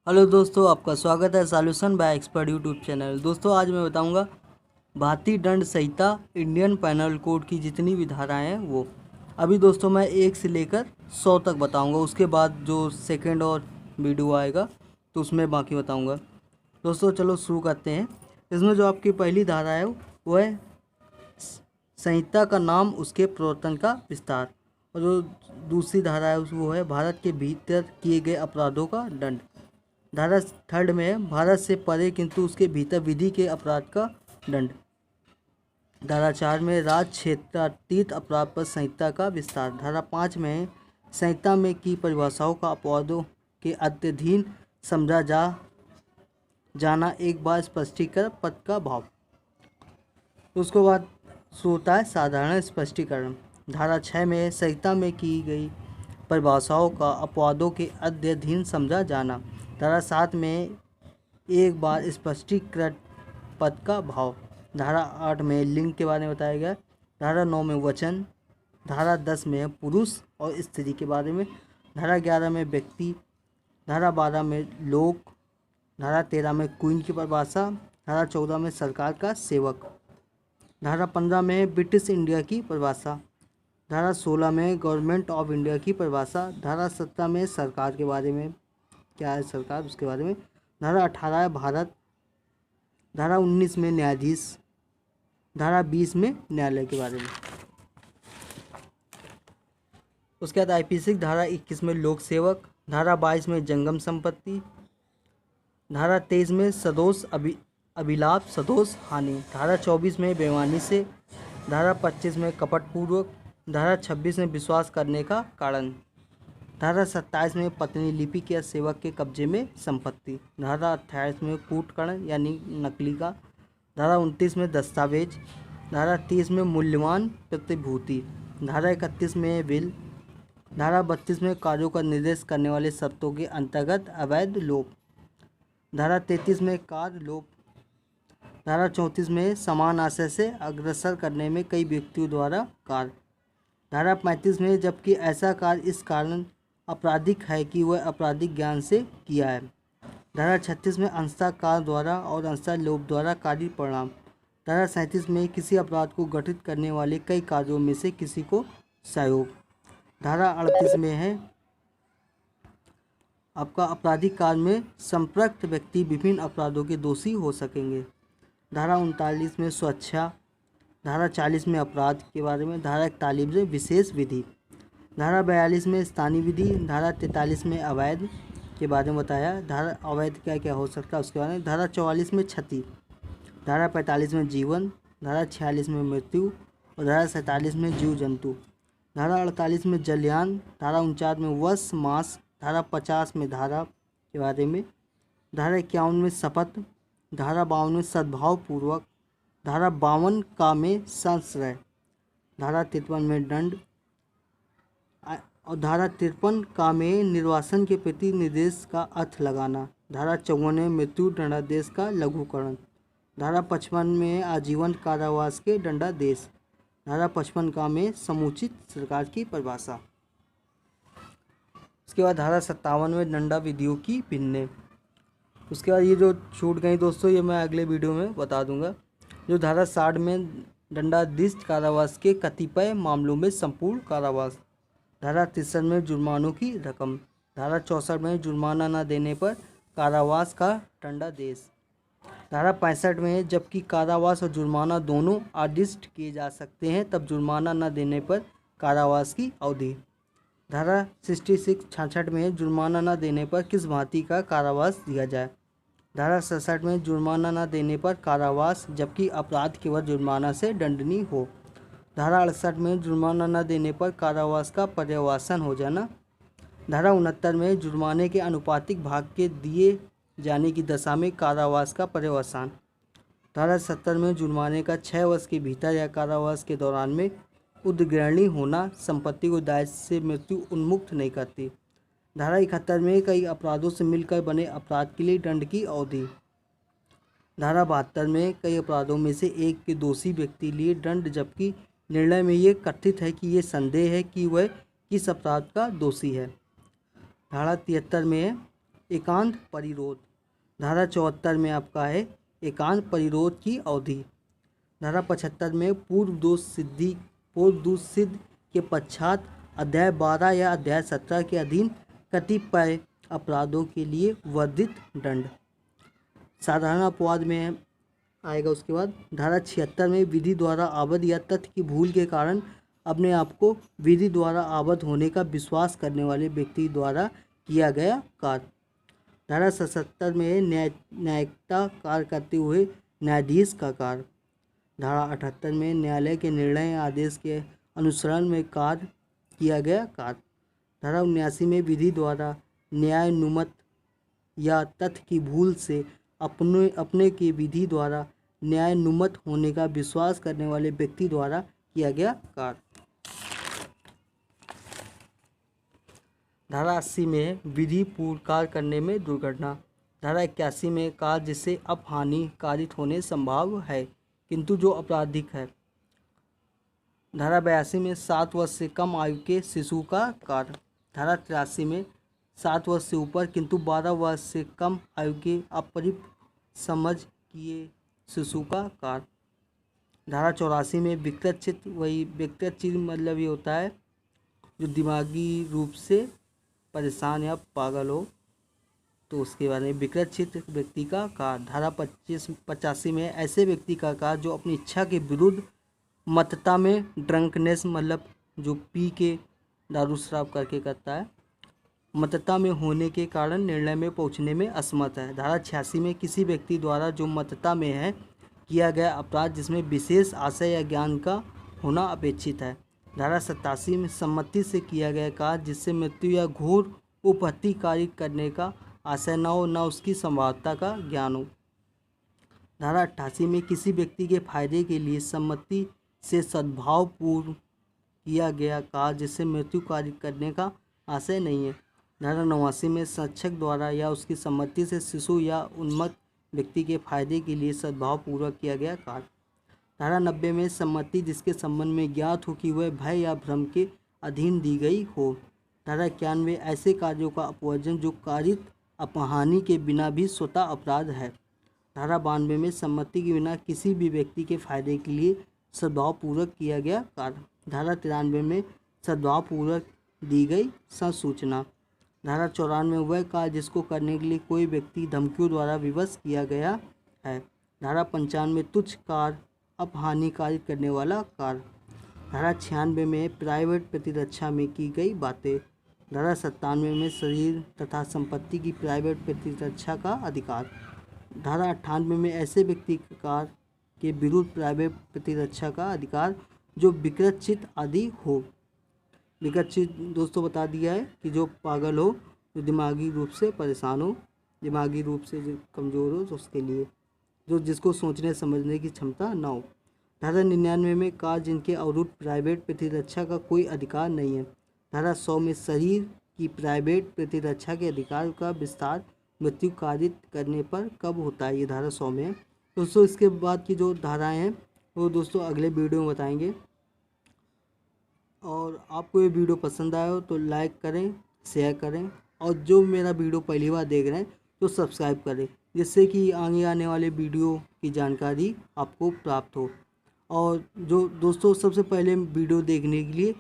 Hello दोस्तों, आपका स्वागत है solution bye expert YouTube channel. दोस्तों आज मैं बताऊंगा भारतीय दंड संहिता इंडियन पैनल कोड की जितनी भी धाराएं हैं वो। अभी दोस्तों मैं 1 से लेकर 100 तक बताऊंगा, उसके बाद जो सेकंड और वीडियो आएगा तो उसमें बाकी बताऊंगा। दोस्तों चलो शुरू करते हैं। इसमें जो आपकी पहली धारा है वो है संहिता का नाम, उसके प्रवर्तन का विस्तार। और जो दूसरी धारा है वो है भारत के भीतर किए गए अपराधों का दंड। धारा थर्ड में है भारत से परे किंतु उसके भीतर विधि के अपराध का दंड। धारा 4 में राज्य क्षेत्रातीत अपराध पर संहिता का विस्तार। धारा 5 में है संहिता में की परिभाषाओं का अपवादों के अध्ययन समझा जाना एक बार स्पष्टीकरण पद का भाव। उसके बाद होता है साधारण स्पष्टीकरण। धारा 6 में संहिता में की गई परिभाषाओं का अपवादों के अध्ययन समझा जाना। धारा 7 में एक बार स्पष्टीकृत पद का भाव। धारा 8 में लिंग के बारे में बताया गया। धारा 9 में वचन। धारा 10 में पुरुष और स्त्री के बारे में। धारा 11 में व्यक्ति। धारा 12 में लोक। धारा 13 में क्वीन की परिभाषा। धारा 14 में सरकार का सेवक। धारा 15 में ब्रिटिश इंडिया की परिभाषा। धारा 16 में गवर्नमेंट ऑफ इंडिया की परिभाषा। धारा 17 में सरकार के बारे में, क्या है सरकार, उसके बारे में। धारा 18 है भारत। धारा 19 में न्यायाधीश। धारा 20 में न्यायालय के बारे में। उसके बाद आईपीसी धारा 21 में लोक सेवक। धारा 22 में जंगम संपत्ति। धारा 23 में सदोष अभिलाप सदोष हानि। धारा 24 में बेईमानी से। धारा 25 में कपटपूर्वक। धारा 26 में विश्वास करने का कारण। धारा 27 में पत्नी लिपिक या सेवक के कब्जे में संपत्ति। धारा 28 में कूटकर्ण यानी नकली का। धारा 29 में दस्तावेज। धारा 30 में मूल्यवान प्रतिभूति। धारा 31 में विल। धारा 32 में कार्यों का निर्देश करने वाले शर्तों के अंतर्गत अवैध लोप। धारा 33 में कार्य लोप। धारा 34 में समान आशय से अग्रसर करने में कई व्यक्तियों द्वारा कार्य। धारा 35 में जबकि ऐसा कार्य इस कारण आपराधिक है कि वह आपराधिक ज्ञान से किया है। धारा 36 में अंशतः कार्य द्वारा और अंशतः लोभ द्वारा कार्य परिणाम। धारा 37 में किसी अपराध को गठित करने वाले कई कार्यों में से किसी को सहयोग। धारा 38 में है आपका आपराधिक कार्य में संपृक्त व्यक्ति विभिन्न अपराधों के दोषी हो सकेंगे। धारा 39 में स्वेच्छा। धारा 40 में अपराध के बारे में। धारा 41 में विशेष विधि। धारा 42 में स्थानीय विधि। धारा 43 में अवैध के बारे में बताया। धारा अवैध क्या क्या हो सकता है उसके बारे में। धारा 44 में क्षति। धारा 45 में जीवन। धारा 46 में मृत्यु और धारा 47 में जीव जंतु। धारा 48 में जलयान। धारा 49 में वश मास। धारा 50 में धारा के बारे में। धारा 51 में शपथ। धारा 52 में सद्भाव पूर्वक। धारा 52 का में संश्रय। धारा 53 में दंड और धारा 53 का में निर्वासन के प्रति निर्देश का अर्थ लगाना। धारा 54 में मृत्यु दंडादेश का लघुकरण। धारा 55 में आजीवन कारावास के दंडादेश। धारा 55 का में समुचित सरकार की परिभाषा। उसके बाद धारा 57 में दंडा विधियों की भिन्न। उसके बाद ये जो छूट गई दोस्तों ये मैं अगले वीडियो में बता दूंगा। जो धारा 60 में दंडाधीश कारावास के कतिपय मामलों में संपूर्ण कारावास। धारा 63 में जुर्मानों की रकम। धारा 64 में जुर्माना न देने पर कारावास का दंडादेश। धारा 65 में जबकि कारावास और जुर्माना दोनों आदिष्ट किए जा सकते हैं तब जुर्माना न देने पर कारावास की अवधि। धारा 66 में जुर्माना न देने पर किस भांति का कारावास दिया जाए। धारा 67 में जुर्माना न देने पर कारावास जबकि अपराध केवल जुर्माना से दंडनीय हो। धारा 68 में जुर्माना न देने पर कारावास का पर्यवसान हो जाना। धारा 69 में जुर्माने के अनुपातिक भाग के दिए जाने की दशा में कारावास का पर्यवसान। धारा 70 में जुर्माने का 6 वर्ष के भीतर या कारावास के दौरान में उद्ग्रहणी होना संपत्ति को दायित्व से मृत्यु उन्मुक्त नहीं करती। धारा 71 में कई अपराधों से मिलकर बने अपराध के लिए दंड की अवधि। धारा 72 में कई अपराधों में से एक के दोषी व्यक्ति लिए दंड जबकि निर्णय में ये कथित है कि ये संदेह है कि वह किस अपराध का दोषी है। धारा 73 में एकांत परिरोध। धारा 74 में आपका है एकांत परिरोध की अवधि। धारा 75 में पूर्व दोष सिद्ध के पश्चात अध्याय 12 या अध्याय 17 के अधीन कतिपय अपराधों के लिए वर्धित दंड। साधारण अपवाद में आएगा। उसके बाद धारा 76 में विधि द्वारा आबद्ध या तथ्य की भूल के कारण अपने आप को विधि द्वारा आबद्ध होने का विश्वास करने वाले व्यक्ति द्वारा किया गया कार्य। धारा 77 में न्यायिकता कार्य करते हुए न्यायाधीश का कार्य। धारा 78 में न्यायालय के निर्णय आदेश के अनुसरण में कार्य किया गया कार्य। धारा 79 में विधि द्वारा न्यायानुमत या तथ्य की भूल से अपने के विधि द्वारा न्यायानुमत होने का विश्वास करने वाले व्यक्ति द्वारा किया गया कार्य। धारा 80 में विधि पूर्व कार्य करने में दुर्घटना। धारा 81 में कार्य जिससे अपहानि कारित होने संभव है किंतु जो आपराधिक है। धारा 82 में 7 वर्ष से कम आयु के शिशु का कार्य। धारा 83 में 7 वर्ष से ऊपर किंतु 12 वर्ष से कम आयु के अपरिपक्व समझ किए शिशु का कार्य। धारा 84 में विकृत चित्त, वही विकृत चित्त मतलब ये होता है जो दिमागी रूप से परेशान या पागल हो, तो उसके बारे में विकृत चित्त व्यक्ति का कार्य। धारा 85 में ऐसे व्यक्ति का कार्य जो अपनी इच्छा के विरुद्ध मतता में ड्रंकनेस मतलब जो पी के दारू शराब करके करता है, मतता में होने के कारण निर्णय में पहुंचने में असमर्थ है। धारा 86 में किसी व्यक्ति द्वारा जो मतता में है किया गया अपराध जिसमें विशेष आशय या ज्ञान का होना अपेक्षित है। धारा 87 में सम्मति से किया गया कार्य जिससे मृत्यु या घोर उपहत्ति कार्य करने का आशय न हो, न उसकी संभाव्यता का ज्ञान हो। धारा 88 में किसी व्यक्ति के फायदे के लिए सम्मति से सद्भावपूर्ण किया गया कार्य जिससे मृत्यु कार्य करने का आशय नहीं है। धारा 89 में शिक्षक द्वारा या उसकी सम्मति से शिशु या उन्मत्त व्यक्ति के फायदे के लिए सद्भावपूर्वक किया गया कार्य। धारा 90 में सम्मति जिसके संबंध में ज्ञात हो कि वह भय या भ्रम के अधीन दी गई हो। धारा 91 ऐसे कार्यों का अपवर्जन जो कारित अपहानि के बिना भी स्वतः अपराध है। धारा 92 में सम्मति के बिना किसी भी व्यक्ति के फायदे के लिए सद्भावपूर्वक किया गया कार्य। धारा 93 में सद्भावपूर्वक दी गई संसूचना। धारा 94 वह कार्य जिसको करने के लिए कोई व्यक्ति धमकियों द्वारा विवश किया गया है। धारा 95 तुच्छ कार्य अपहानिकारी करने वाला कार्य। धारा 96 में प्राइवेट प्रतिरक्षा में की गई बातें। धारा 97 में शरीर तथा संपत्ति की प्राइवेट प्रतिरक्षा का अधिकार। धारा 98 में ऐसे व्यक्ति कार्य के विरुद्ध प्राइवेट प्रतिरक्षा का अधिकार जो विकृत चित्त आदि हो। विकृत चित्त दोस्तों बता दिया है कि जो पागल हो, जो दिमागी रूप से परेशान हो, दिमागी रूप से जो कमज़ोर हो, तो उसके लिए जो जिसको सोचने समझने की क्षमता ना हो। धारा 99 में कार्य जिनके अवरुद्ध प्राइवेट प्रतिरक्षा का कोई अधिकार नहीं है। धारा 100 में शरीर की प्राइवेट प्रतिरक्षा के अधिकार का विस्तार मृत्यु कारित करने पर कब होता है, ये धारा 100 में है। दोस्तों इसके बाद की जो धाराएं हैं वो दोस्तों अगले वीडियो में बताएंगे। और आपको ये वीडियो पसंद आया हो तो लाइक करें, शेयर करें, और जो मेरा वीडियो पहली बार देख रहे हैं तो सब्सक्राइब करें, जिससे कि आगे आने वाले वीडियो की जानकारी आपको प्राप्त हो। और जो दोस्तों सबसे पहले वीडियो देखने के लिए